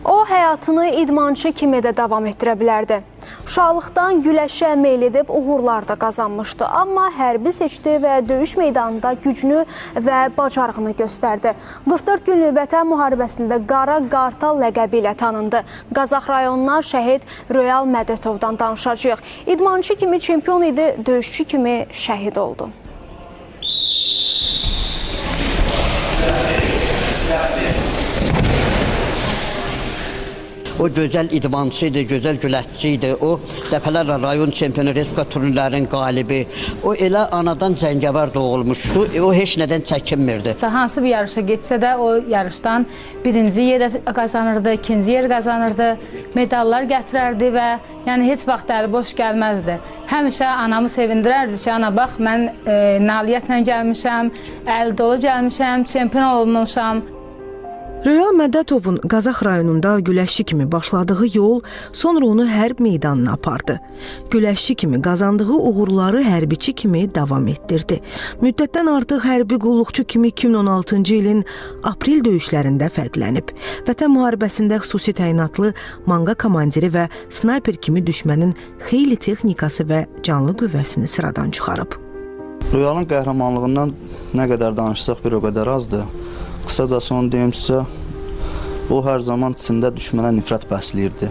O həyatını idmançı kimi də davam etdirə bilərdi. Uşaqlıqdan güləşə meyl edib uğurlar da qazanmışdı. Amma hərbi seçdi və döyüş meydanında gücünü və bacarığını göstərdi. 44 günlük Vətən müharibəsində Qara Qartal ləqəbi ilə tanındı. Qazax rayonundan şəhid Royal Mədətovdan danışacağıq. İdmançı kimi çempion idi, döyüşçü kimi şəhid oldu. O gözəl idmançı idi, gözəl güləşçi idi. O dəfələrlə rayon çempionu, respublika turnirlərinin qalibi. O elə anadan Zəngəvar doğulmuşdu. O heç nədən çəkinmirdi. Hansı bir yarışa getsə də o yarışdan birinci yer qazanırdı, ikinci yer qazanırdı, medallar gətirərdi və yəni heç vaxt əli boş gəlməzdi. Həmişə anamı sevindirərdi ki, ana bax mən nailiyyətlə gəlmişəm, əli dolu gəlmişəm, çempion olmuşam. Royal Mədətovun Qazax rayonunda güləşçi kimi başladığı yol sonra onu hərb meydanına apardı. Güləşçi kimi qazandığı uğurları hərbiçi kimi davam etdirdi. Müddətdən artıq hərbi qulluqçu kimi 2016-cı ilin aprel döyüşlərində fərqlənib. Vətən müharibəsində xüsusi təyinatlı manqa komandiri və snayper kimi düşmənin xeyli texnikası və canlı qüvvəsini sıradan çıxarıb. Royalın qəhrəmanlığından nə qədər danışsaq bir o qədər azdır. Qısacası onu deyim sizə, o hər zaman içində düşmənə nifrət bəsləyirdi.